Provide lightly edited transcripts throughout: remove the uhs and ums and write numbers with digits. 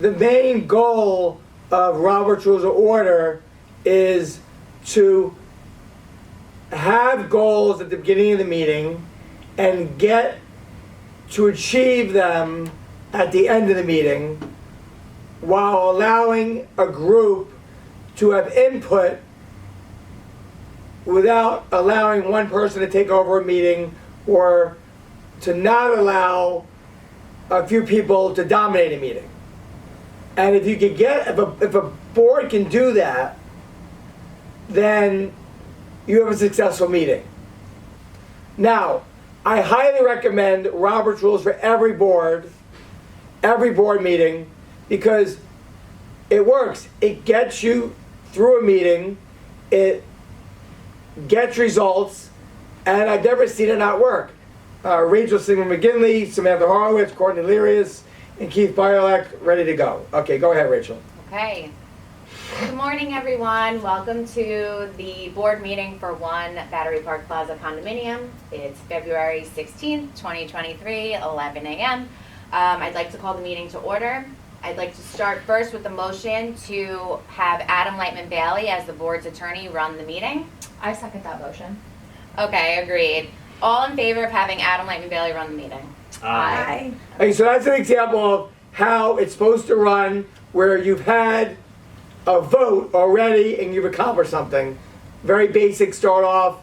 The main goal of Robert's Rules of Order is to have goals at the beginning of the meeting and get to achieve them at the end of the meeting while allowing a group to have input without allowing one person to take over a meeting or to not allow a few people to dominate a meeting. And if you could get, if a board can do that, then you have a successful meeting. Now, I highly recommend Robert's Rules for every board meeting, because it works. It gets you through a meeting, it gets results, and I've never seen it not work. Rachel Sigmund-McGinley, Samantha Horowitz, Courtney Lerius, and Keith Biolek, ready to go. Okay, go ahead, Rachel. Okay. Good morning, everyone. Welcome to the board meeting for 1 Battery Park Plaza Condominium. It's February 16th, 2023, 11 a.m. I'd like to call the meeting to order. I'd like to start first with the motion to have Adam Lightman Bailey as the board's attorney run the meeting. I second that motion. Okay, agreed. All in favor of having Adam Lightman Bailey run the meeting? Aye. Okay, so that's an example of how it's supposed to run, where you've had a vote already and you've accomplished something. Very basic start off,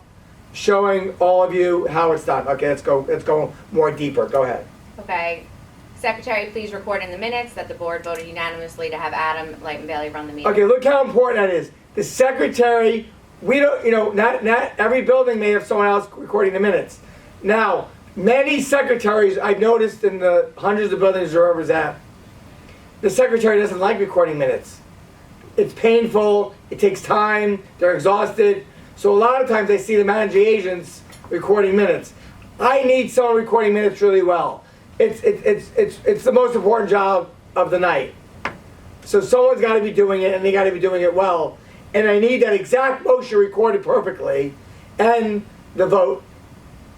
showing all of you how it's done. Okay, let's go more deeper. Go ahead. Okay. Secretary, please record in the minutes that the board voted unanimously to have Adam Lightman Bailey run the meeting. Okay, look how important that is. The secretary, we don't, not every building may have someone else recording the minutes. Now, many secretaries, I've noticed in the hundreds of buildings where I was at, the secretary doesn't like recording minutes. It's painful, it takes time, they're exhausted. So a lot of times I see the managing agents recording minutes. I need someone recording minutes really well. It's the most important job of the night. So someone's got to be doing it, and they got to be doing it well. And I need that exact motion recorded perfectly and the vote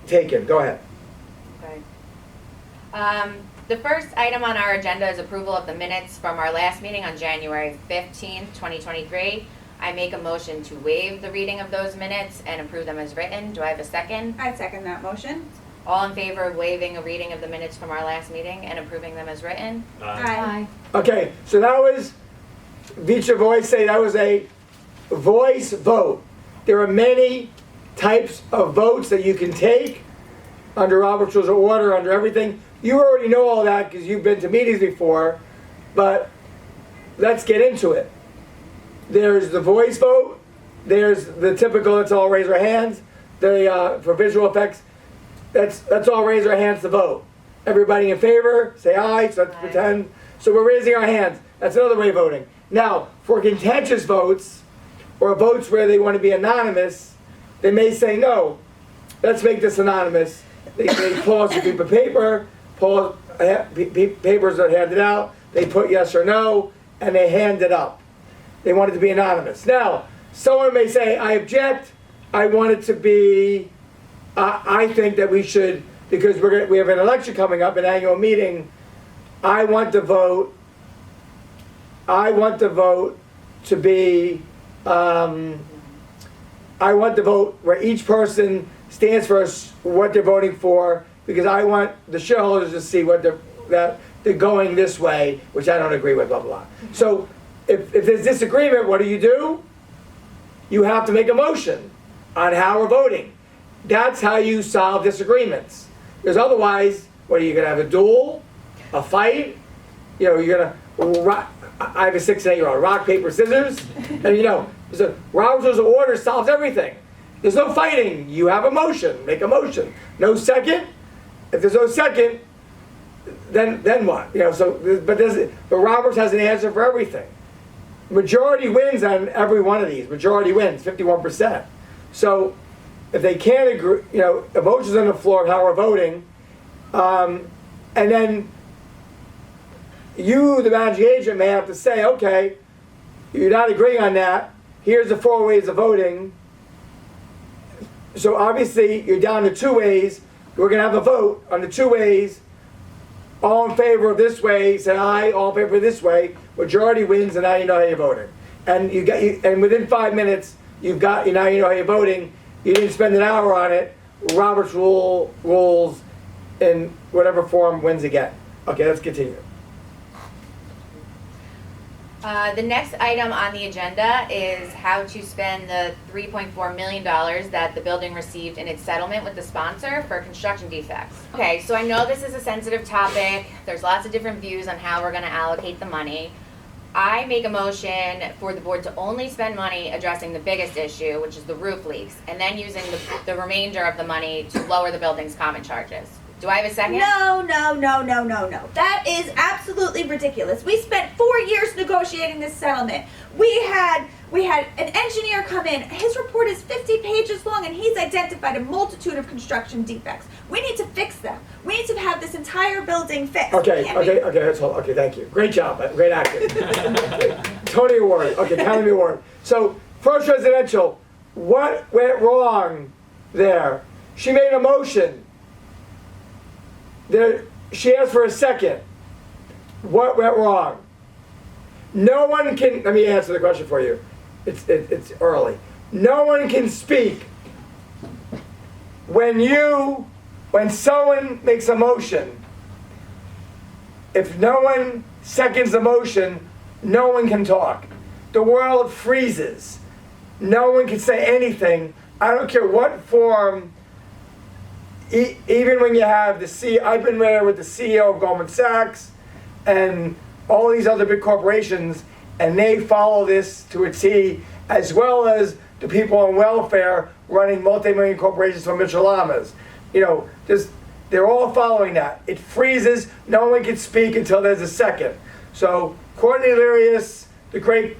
taken. Go ahead. Okay. The first item on our agenda is approval of the minutes from our last meeting on January 15th, 2023. I make a motion to waive the reading of those minutes and approve them as written. Do I have a second? I second that motion. All in favor of waiving a reading of the minutes from our last meeting and approving them as written? Aye. Okay, so that was, Vicha Voice say that was a voice vote. There are many types of votes that you can take under Robert's Rules of Order, under everything. You already know all that because you've been to meetings before, but let's get into it. There's the voice vote, there's the typical, let's all raise our hands, for visual effects, let's all raise our hands to vote. Everybody in favor, say aye, so let's pretend. So we're raising our hands. That's another way of voting. Now, for contentious votes, or votes where they want to be anonymous, they may say no, let's make this anonymous. They pull out a piece of paper, papers are handed out, they put yes or no, and they hand it up. They want it to be anonymous. Now, someone may say, I object, I want it to be, I think that we should, because we have an election coming up, an annual meeting, I want the vote to be, I want the vote where each person stands for what they're voting for, because I want the shareholders to see what they're going this way, which I don't agree with, blah, blah, blah. So if there's disagreement, what do? You have to make a motion on how we're voting. That's how you solve disagreements. Because otherwise, what are you going to have, a duel, a fight? You're going to, I have a 6 and 8-year-old, rock, paper, scissors, and so Robert's Rules of Order solves everything. There's no fighting. You have a motion. Make a motion. No second. If there's no second, then what? But Roberts has an answer for everything. Majority wins on every one of these. Majority wins, 51%. So if they can't agree, a motion's on the floor of how we're voting, and then you, the managing agent, may have to say, okay, you're not agreeing on that. Here's the 4 ways of voting. So obviously you're down to 2 ways. We're going to have a vote on the 2 ways. all in favor of this way, say aye, all in favor of this way, majority wins, and now you know how you're voting. And and within 5 minutes, now you know how you're voting, you didn't spend an hour on it, Robert's rules in whatever form wins again. Okay, let's continue. The next item on the agenda is how to spend the $3.4 million that the building received in its settlement with the sponsor for construction defects. Okay, so I know this is a sensitive topic. There's lots of different views on how we're gonna allocate the money. I make a motion for the board to only spend money addressing the biggest issue, which is the roof leaks, and then using the remainder of the money to lower the building's common charges. Do I have a second? No. That is absolutely ridiculous. We spent 4 years negotiating this settlement. We had an engineer come in. His report is 50 pages long, and he's identified a multitude of construction defects. We need to fix them. We need to have this entire building fixed. Okay, that's all. Okay, thank you. Great job, great acting. Tony Award. Okay, Academy Award. So, First Residential, what went wrong there? She made a motion. She asked for a second. What went wrong? No one can, let me answer the question for you. It's early. No one can speak when someone makes a motion. If no one seconds the motion, no one can talk. The world freezes. No one can say anything. I don't care what form. Even when you have I've been there with the CEO of Goldman Sachs and all these other big corporations, and they follow this to a T, as well as the people on welfare running multi-million corporations for Mitchell Lamas. They're all following that. It freezes, no one can speak until there's a second. So Courtney Lirius, the great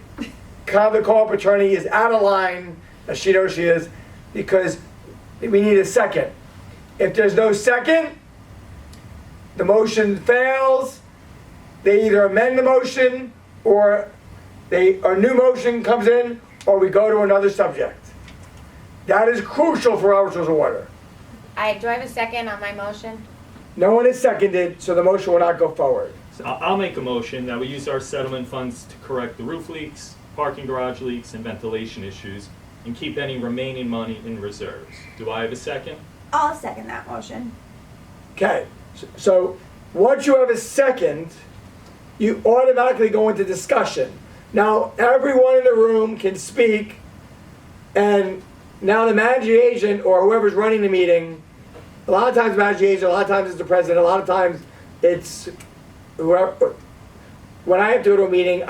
convict co-op attorney, is out of line, as she knows she is, because we need a second. If there's no second, the motion fails. They either amend the motion, or a new motion comes in, or we go to another subject. That is crucial for Robert's Rules of Order. Do I have a second on my motion? No one has seconded, so the motion will not go forward. So I'll make a motion that we use our settlement funds to correct the roof leaks, parking garage leaks, and ventilation issues, and keep any remaining money in reserves. Do I have a second? I'll second that motion. Okay, so once you have a second, you automatically go into discussion. Now, everyone in the room can speak, and now the managing agent or whoever's running the meeting, a lot of times the managing agent, a lot of times it's the president, a lot of times it's whoever. When I have to go to a meeting, a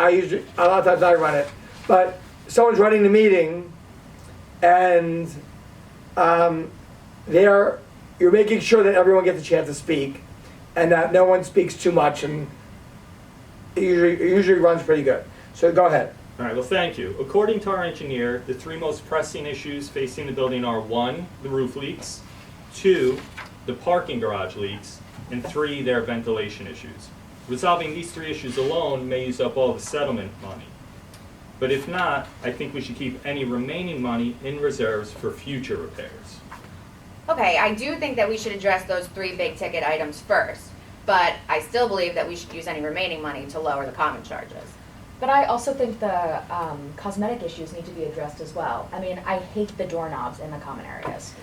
lot of times I run it, but someone's running the meeting, and you're making sure that everyone gets a chance to speak, and that no one speaks too much, and it usually runs pretty good. So go ahead. All right, well, thank you. According to our engineer, the three most pressing issues facing the building are 1, the roof leaks, 2, the parking garage leaks, and 3, their ventilation issues. Resolving these 3 issues alone may use up all the settlement money. But if not, I think we should keep any remaining money in reserves for future repairs. Okay, I do think that we should address those 3 big ticket items first, but I still believe that we should use any remaining money to lower the common charges. But I also think the cosmetic issues need to be addressed as well. I mean, I hate the doorknobs in the common areas.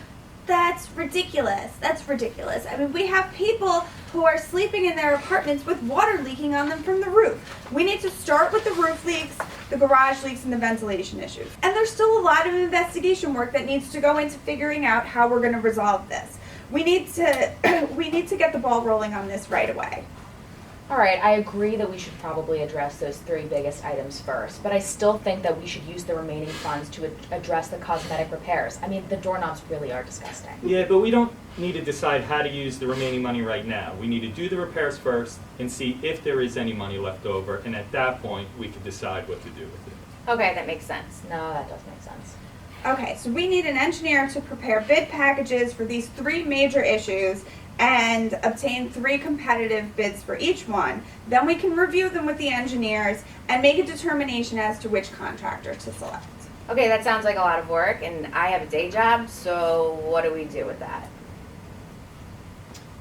That's ridiculous. I mean, we have people who are sleeping in their apartments with water leaking on them from the roof. We need to start with the roof leaks, the garage leaks, and the ventilation issues. And there's still a lot of investigation work that needs to go into figuring out how we're going to resolve this. We need to get the ball rolling on this right away. All right, I agree that we should probably address those 3 biggest items first, but I still think that we should use the remaining funds to address the cosmetic repairs. I mean, the doorknobs really are disgusting. Yeah, but we don't need to decide how to use the remaining money right now. We need to do the repairs first and see if there is any money left over, and at that point, we can decide what to do with it. Okay, that makes sense. No, that does make sense. Okay, so we need an engineer to prepare bid packages for these 3 major issues and obtain 3 competitive bids for each one. Then we can review them with the engineers and make a determination as to which contractor to select. Okay, that sounds like a lot of work, and I have a day job, so what do we do with that?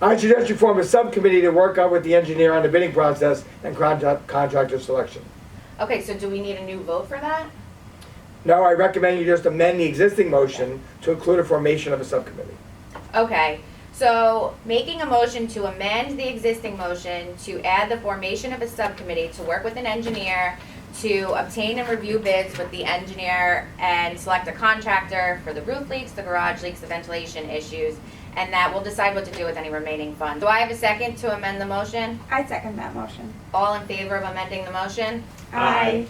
I suggest you form a subcommittee to work out with the engineer on the bidding process and contractor selection. Okay, so do we need a new vote for that? No, I recommend you just amend the existing motion to include a formation of a subcommittee. Okay, so making a motion to amend the existing motion to add the formation of a subcommittee to work with an engineer to obtain and review bids with the engineer and select a contractor for the roof leaks, the garage leaks, the ventilation issues, and that will decide what to do with any remaining funds. Do I have a second to amend the motion? I second that motion. All in favor of amending the motion? Aye.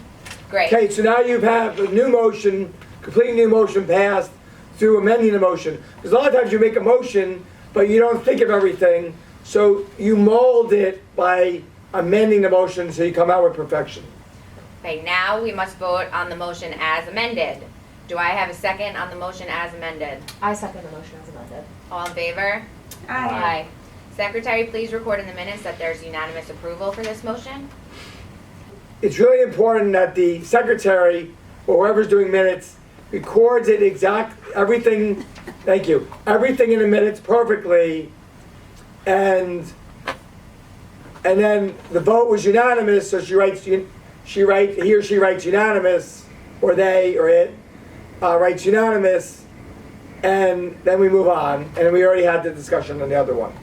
Great. Okay, so now you have a new motion, completely new motion passed through amending the motion. Because a lot of times you make a motion, but you don't think of everything, so you mold it by amending the motion so you come out with perfection. Okay, now we must vote on the motion as amended. Do I have a second on the motion as amended? I second the motion as amended. All in favor? Aye. Secretary, please record in the minutes that there's unanimous approval for this motion. It's really important that the secretary, or whoever's doing minutes, records it everything, thank you, everything in the minutes perfectly, and then the vote was unanimous, so he or she writes unanimous, or they or it writes unanimous, and then we move on, and we already had the discussion on the other one.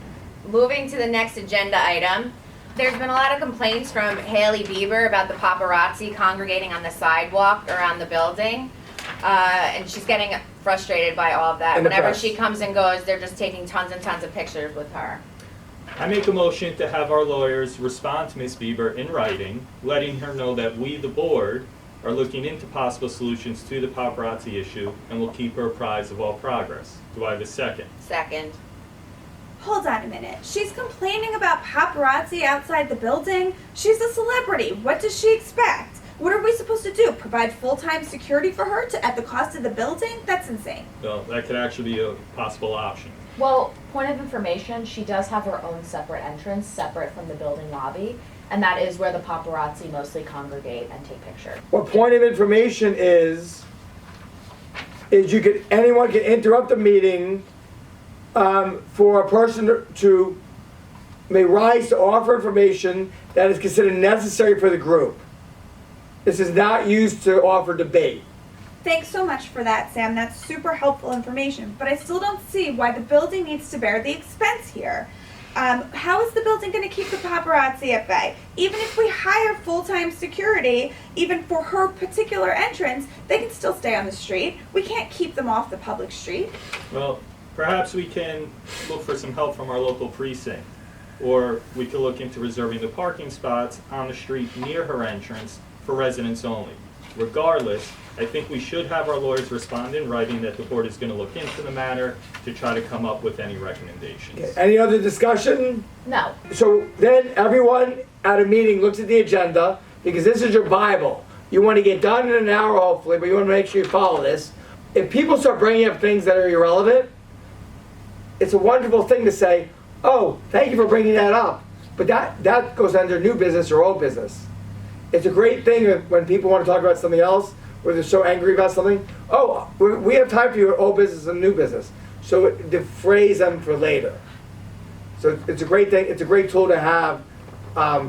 Moving to the next agenda item, there's been a lot of complaints from Haley Bieber about the paparazzi congregating on the sidewalk around the building. And she's getting frustrated by all of that. And the Whenever press. she comes and goes, they're just taking tons and tons of pictures with her. I make a motion to have our lawyers respond to Ms. Bieber in writing, letting her know that we, the board, are looking into possible solutions to the paparazzi issue and will keep her apprised of all progress. Do I have a second? Second. Hold on a minute. She's complaining about paparazzi outside the building. She's a celebrity. What does she expect? What are we supposed to do? Provide full-time security for her at the cost of the building? That's insane. Well, that could actually be a possible option. Well, point of information, she does have her own separate entrance, separate from the building lobby, and that is where the paparazzi mostly congregate and take pictures. What point of information is anyone can interrupt the meeting for a person to may rise to offer information that is considered necessary for the group. This is not used to offer debate. Thanks so much for that, Sam. That's super helpful information. But I still don't see why the building needs to bear the expense here. How is the building going to keep the paparazzi at bay? Even if we hire full-time security, even for her particular entrance, they can still stay on the street. We can't keep them off the public street. Well, perhaps we can look for some help from our local precinct. Or we could look into reserving the parking spots on the street near her entrance for residents only. Regardless, I think we should have our lawyers respond in writing that the board is going to look into the matter to try to come up with any recommendations. Okay, any other discussion? No, So then everyone at a meeting looks at the agenda, because this is your Bible. You want to get done in an hour hopefully, but you want to make sure you follow this. If people start bringing up things that are irrelevant, it's a wonderful thing to say, oh, thank you for bringing that up. But that goes under new business or old business. It's a great thing when people want to talk about something else, where they're so angry about something. Oh, we have time for your old business and new business. So defrays them for later. So it's a great thing. It's a great tool to have,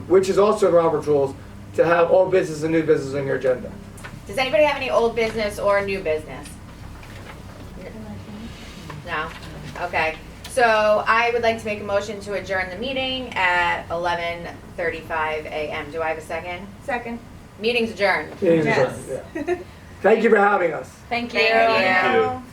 which is also in Robert's rules, to have old business and new business on your agenda. Does anybody have any old business or new business? No? Okay. So I would like to make a motion to adjourn the meeting at 11:35 a.m. Do I have a second? Second. Meeting's adjourned. Meeting's Yes. adjourned, yeah. Thank you for having us. thank you. Thank you. Thank you.